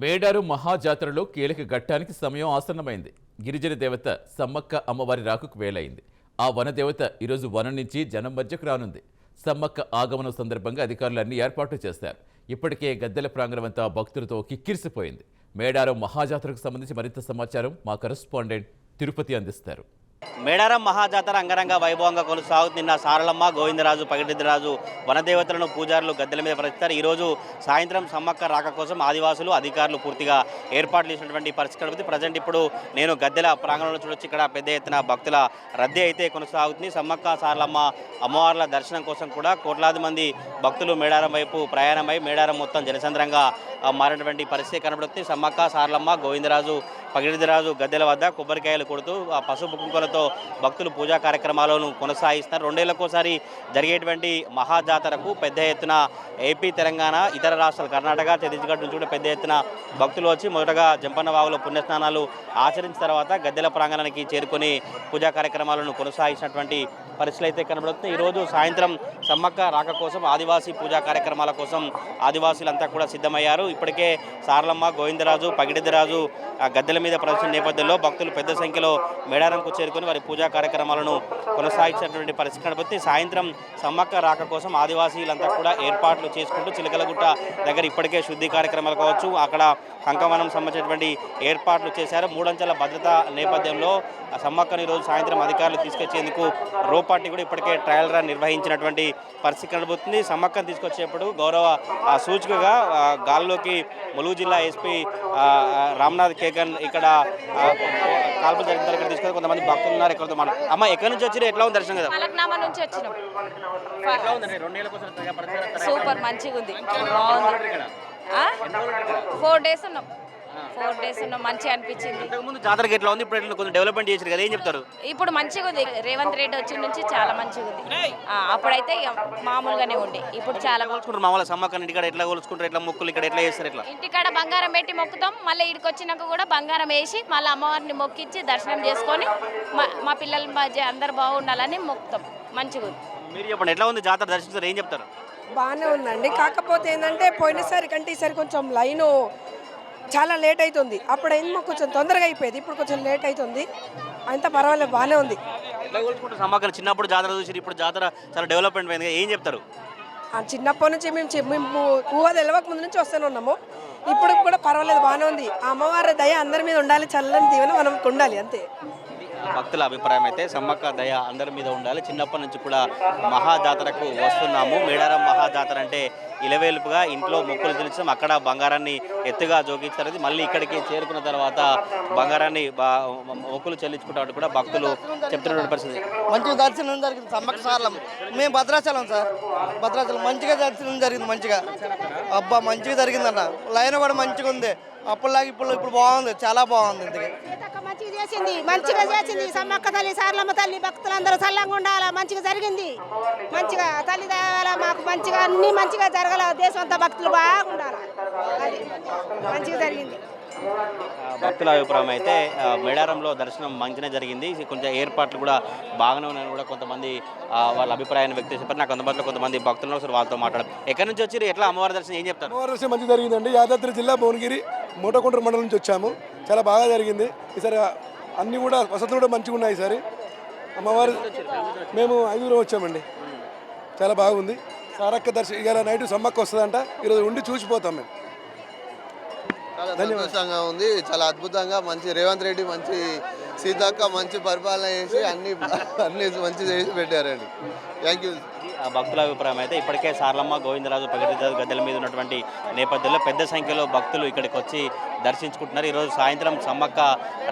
మేడారం మహాజాతరలో కీలక ఘట్టానికి సమయం ఆసన్నమైంది. గిరిజన దేవత సమ్మక్క అమ్మవారి రాకకు వేలైంది. ఆ వనదేవత ఈరోజు వనం నుంచి జనం మధ్యకు రానుంది. సమ్మక్క ఆగమనం సందర్భంగా అధికారులు అన్ని ఏర్పాట్లు చేశారు. ఇప్పటికే గద్దెల ప్రాంగణమంతా భక్తులతో కిక్కిరిసిపోయింది. మేడారం మహాజాతరకు సంబంధించి మరింత సమాచారం మా కరెస్పాండెంట్ తిరుపతి అందిస్తారు. మేడారం మహాజాతర అంగరంగ వైభవంగా కొనసాగుతుంది. నిన్న సారలమ్మ, గోవిందరాజు, పగిడిద్దరాజు వనదేవతలను పూజారులు గద్దెల మీద పరిస్తారు. ఈరోజు సాయంత్రం సమ్మక్క రాక కోసం ఆదివాసులు అధికారులు పూర్తిగా ఏర్పాట్లు చేసినటువంటి పరిస్థితి. ప్రజెంట్ ఇప్పుడు నేను గద్దెల ప్రాంగణంలో చూడొచ్చు. ఇక్కడ పెద్ద ఎత్తున భక్తుల రద్దీ అయితే కొనసాగుతుంది. సమ్మక్క సారలమ్మ అమ్మవార్ల దర్శనం కోసం కూడా కోట్లాది మంది భక్తులు మేడారం వైపు ప్రయాణమై మేడారం మొత్తం జనసంద్రంగా మారినటువంటి పరిస్థితి కనబడుతుంది. సమ్మక్క సారలమ్మ, గోవిందరాజు, పగిడిద్దరాజు గద్దెల వద్ద కొబ్బరికాయలు కొడుతూ పసుపు కుంకుమలతో భక్తులు పూజా కార్యక్రమాలను కొనసాగిస్తున్నారు. రెండేళ్లకోసారి జరిగేటువంటి మహాజాతరకు పెద్ద ఎత్తున ఏపీ, తెలంగాణ, ఇతర రాష్ట్రాలు కర్ణాటక, ఛత్తీస్గఢ్ నుంచి కూడా పెద్ద ఎత్తున భక్తులు వచ్చి మొదటగా జంపన్న వాగులో పుణ్యస్నానాలు ఆచరించిన తర్వాత గద్దెల ప్రాంగణానికి చేరుకొని పూజా కార్యక్రమాలను కొనసాగించినటువంటి పరిస్థితులు అయితే కనబడుతుంది. ఈరోజు సాయంత్రం సమ్మక్క రాక కోసం ఆదివాసీ పూజా కార్యక్రమాల కోసం ఆదివాసీలంతా కూడా సిద్ధమయ్యారు. ఇప్పటికే సారలమ్మ, గోవిందరాజు, పగిడిద్దరాజు గద్దెల మీద ప్రదర్శన నేపథ్యంలో భక్తులు పెద్ద సంఖ్యలో మేడారంకు చేరుకొని వారి పూజా కార్యక్రమాలను కొనసాగించినటువంటి పరిస్థితి కనబడుతుంది. సాయంత్రం సమ్మక్క రాక కోసం ఆదివాసీలంతా కూడా ఏర్పాట్లు చేసుకుంటూ చిలకలగుట్ట దగ్గర ఇప్పటికే శుద్ధి కార్యక్రమాలు కావచ్చు, అక్కడ కంకవనం సంబంధించినటువంటి ఏర్పాట్లు చేశారు. మూడంచెల భద్రతా నేపథ్యంలో సమ్మక్కను ఈరోజు సాయంత్రం అధికారులు తీసుకొచ్చేందుకు రోపాటి కూడా ఇప్పటికే ట్రయల్ రన్ నిర్వహించినటువంటి పరిస్థితి కనబడుతుంది. సమ్మక్కను తీసుకొచ్చేప్పుడు గౌరవ సూచికగా గాల్లోకి ములుగు జిల్లా ఎస్పీ రామ్నాథ్ కేకన్ ఇక్కడ కాల్పులు జరిగిన ఇక్కడ తీసుకొని కొంతమంది భక్తులు ఉన్నారు. ఇక్కడ అమ్మ ఎక్కడి నుంచి వచ్చి ఎట్లా ఉంది దర్శనం కదా? నుంచి వచ్చినాం. సూపర్ మంచిగా ఉంది, బాగుంది. 4 days ఉన్నాం. 4 days ఉన్నాం, మంచిగా అనిపించింది. ఇంతకుముందు జాతరకి ఎట్లా ఉంది, ఇప్పుడు కొంచెం డెవలప్మెంట్ చేశారు కదా, ఏం చెప్తారు? ఇప్పుడు మంచిగా ఉంది. రేవంత్ రెడ్డి వచ్చిన నుంచి చాలా మంచిగా ఉంది. అప్పుడైతే మామూలుగానే ఉండే, ఇప్పుడు చాలా మామూలుగా సమ్మక్కని ఇంటికాడ ఎట్లా కొలుచుకుంటారు, ఎట్లా మొక్కులు ఇక్కడ ఎట్లా చేస్తారు? ఎట్లా ఇంటికాడ బంగారం పెట్టి మొక్కుతాం, మళ్ళీ ఇక్కడికి వచ్చినాక కూడా బంగారం వేసి మళ్ళీ అమ్మవారిని మొక్కించి దర్శనం చేసుకొని మా పిల్లల మధ్య అందరు బాగుండాలని మొక్కుతాం. మంచిగా ఉంది. మీరు చెప్పండి, ఎట్లా ఉంది జాతర దర్శిస్తారు, ఏం చెప్తారు? బాగానే ఉందండి. కాకపోతే ఏంటంటే పోయినసారి కంటే ఈసారి కొంచెం లైను చాలా లేట్ అవుతుంది. అప్పుడు ఏమో కొంచెం తొందరగా అయిపోయేది, ఇప్పుడు కొంచెం లేట్ అవుతుంది. అంతా పర్వాలేదు, బాగానే ఉంది. ఎట్లా కొలుచుకుంటారు సమ్మక్కని? చిన్నప్పుడు జాతర చూసి ఇప్పుడు జాతర చాలా డెవలప్మెంట్ అయింది, ఏం చెప్తారు? చిన్నప్పటి నుంచి మేము ఊహ తెలవక ముందు నుంచి వస్తూనే ఉన్నాము. ఇప్పుడు కూడా పర్వాలేదు, బాగానే ఉంది. ఆ అమ్మవారి దయ అందరి మీద ఉండాలి, చల్లని దీవెన మనకు ఉండాలి, అంతే. భక్తుల అభిప్రాయం అయితే సమ్మక్క దయ అందరి మీద ఉండాలి. చిన్నప్పటి నుంచి కూడా మహాజాతరకు వస్తున్నాము. మేడారం మహాజాతర అంటే ఇలవేలుపుగా ఇంట్లో మొక్కులు తెలిసాం, అక్కడ బంగారాన్ని ఎత్తుగా జోగించారు. మళ్ళీ ఇక్కడికి చేరుకున్న తర్వాత బంగారాన్ని మొక్కులు చెల్లించుకుంటారు కూడా భక్తులు చెప్తున్న పరిస్థితి. మంచిగా దర్శనం జరిగింది సమ్మక్క సారలమ్మ. మేము భద్రాచలం సార్, భద్రాచలం మంచిగా దర్శనం జరిగింది. మంచిగా అబ్బా మంచిగా జరిగిందన్న. లైన్ కూడా మంచిగా ఉంది, అప్పుడులాగా ఇప్పుడు బాగుంది, చాలా బాగుంది. ఇంతకీ మంచిగా చేసింది సమ్మక్క తల్లి, సారలమ్మ తల్లి. భక్తులందరూ చల్లంగా ఉండాలా, మంచిగా జరిగింది. మంచిగా తల్లి దేవాల మాకు మంచిగా అన్ని మంచిగా జరగాల, దేశం అంతా భక్తులు బాగుండాలి, అది మంచిగా జరిగింది. భక్తుల అభిప్రాయం అయితే మేడారంలో దర్శనం మంచిగా జరిగింది, కొంచెం ఏర్పాట్లు కూడా బాగానే ఉన్నాయని కూడా కొంతమంది వాళ్ళ అభిప్రాయాన్ని వ్యక్తం చేశారు. నాకు అందుబాటులో కొంతమంది భక్తులు ఒకసారి వాళ్ళతో మాట్లాడారు. ఎక్కడి నుంచి వచ్చి ఎట్లా అమ్మవారి దర్శనం, ఏం చెప్తారు? అమ్మవారి దర్శనం మంచిగా జరిగిందండి. యాదాద్రి జిల్లా భువనగిరి మోటకొండ్ర మండలం నుంచి వచ్చాము. చాలా బాగా జరిగింది. ఈసారి అన్నీ కూడా వసతులు కూడా మంచిగా ఉన్నాయి. ఈసారి అమ్మవారి మేము 5 వచ్చామండి. చాలా బాగుంది. సారక్క దర్శనం ఇవాళ నైట్ సమ్మక్క వస్తుందంట, ఈరోజు ఉండి చూసిపోతాం మేము. చాలా సంతోషంగా ఉంది, చాలా అద్భుతంగా. మంచి రేవంత్ రెడ్డి మంచి, సీతక్క మంచి పరిపాలన చేసి అన్ని మంచి చేసి పెట్టారండి. Thank you. భక్తుల అభిప్రాయం అయితే ఇప్పటికే సారలమ్మ, గోవిందరాజు, పగిడిద్దరాజు గద్దెల మీద ఉన్నటువంటి నేపథ్యంలో పెద్ద సంఖ్యలో భక్తులు ఇక్కడికి వచ్చి దర్శించుకుంటున్నారు. ఈరోజు సాయంత్రం సమ్మక్క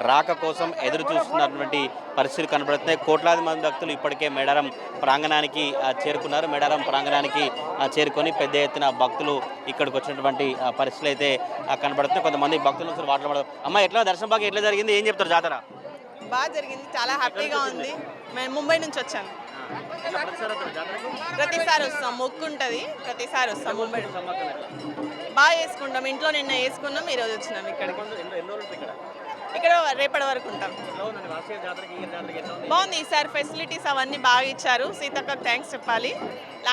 రాక కోసం ఎదురు చూస్తున్నటువంటి పరిస్థితులు కనబడుతున్నాయి. కోట్లాది మంది భక్తులు ఇప్పటికే మేడారం ప్రాంగణానికి చేరుకున్నారు. మేడారం ప్రాంగణానికి చేరుకొని పెద్ద ఎత్తున భక్తులు ఇక్కడికి వచ్చినటువంటి పరిస్థితులు అయితే కనబడుతున్నాయి. కొంతమంది భక్తులు మాట్లాడడం, అమ్మ ఎట్లా దర్శనం బాగా ఎట్లా జరిగింది, ఏం చెప్తారు? జాతర బాగా జరిగింది, చాలా హ్యాపీగా ఉంది. మేము ముంబై నుంచి వచ్చాను. ప్రతిసారి వస్తాం, మొక్కు ఉంటుంది, ప్రతిసారి వస్తాం. ముంబై బాగా వేసుకుంటాం, ఇంట్లో నిన్న వేసుకున్నాం, ఈరోజు వచ్చినాం ఇక్కడికి. ఇక్కడ రేపటి వరకు ఉంటాం. బాగుంది. ఈసారి ఫెసిలిటీస్ అవన్నీ బాగా ఇచ్చారు. సీతక్కకు థ్యాంక్స్ చెప్పాలి.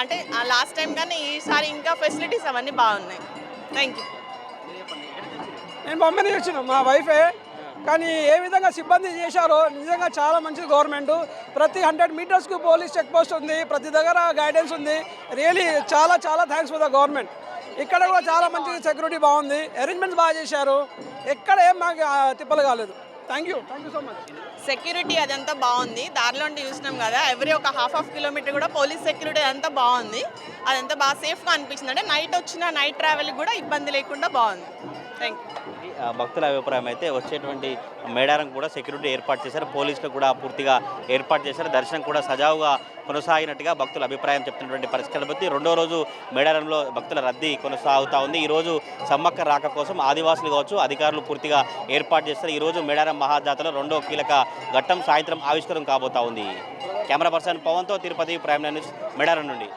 అంటే లాస్ట్ టైం కానీ ఈసారి ఇంకా ఫెసిలిటీస్ అవన్నీ బాగున్నాయి. Thank you. నేను బొమ్మ నుంచి వచ్చిన మా వైఫే, కానీ ఏ విధంగా సిబ్బంది చేశారో నిజంగా చాలా మంచిది గవర్నమెంట్. ప్రతి 100 మీటర్స్కి పోలీస్ చెక్ పోస్ట్ ఉంది, ప్రతి దగ్గర గైడెన్స్ ఉంది. రియలీ చాలా చాలా థ్యాంక్స్ ఫర్ ద గవర్నమెంట్. ఇక్కడ కూడా చాలా మంచి సెక్యూరిటీ బాగుంది, అరేంజ్మెంట్స్ బాగా చేశారు, ఎక్కడ ఏం మాకు తిప్పలు కాలేదు. Thank you so much. Security అదంతా బాగుంది. దారిలో చూసినాం కదా, ఎవ్రీ ఒక ½ కిలోమీటర్ కూడా పోలీస్ సెక్యూరిటీ అదంతా బాగుంది. అదంతా బాగా సేఫ్గా అనిపించింది. అంటే నైట్ వచ్చిన నైట్ ట్రావెల్కి కూడా ఇబ్బంది లేకుండా బాగుంది. Thank you. భక్తుల అభిప్రాయం అయితే వచ్చేటువంటి మేడారం కూడా సెక్యూరిటీ ఏర్పాటు చేశారు, పోలీసులు కూడా పూర్తిగా ఏర్పాటు చేశారు. దర్శనం కూడా సజావుగా కొనసాగినట్టుగా భక్తుల అభిప్రాయం చెప్తున్నటువంటి పరిస్థితుల బట్టి రెండో రోజు మేడారంలో భక్తుల రద్దీ కొనసాగుతూ ఉంది. ఈరోజు సమ్మక్క రాక కోసం ఆదివాసులు కావచ్చు అధికారులు పూర్తిగా ఏర్పాటు చేస్తారు. ఈరోజు మేడారం మహాజాతరలో రెండో కీలక ఘట్టం సాయంత్రం ఆవిష్కరణ కాబోతా ఉంది. కెమెరా పర్సన్ పవన్తో తిరుపతి ప్రైమ్ న్యూస్ మేడారం నుండి.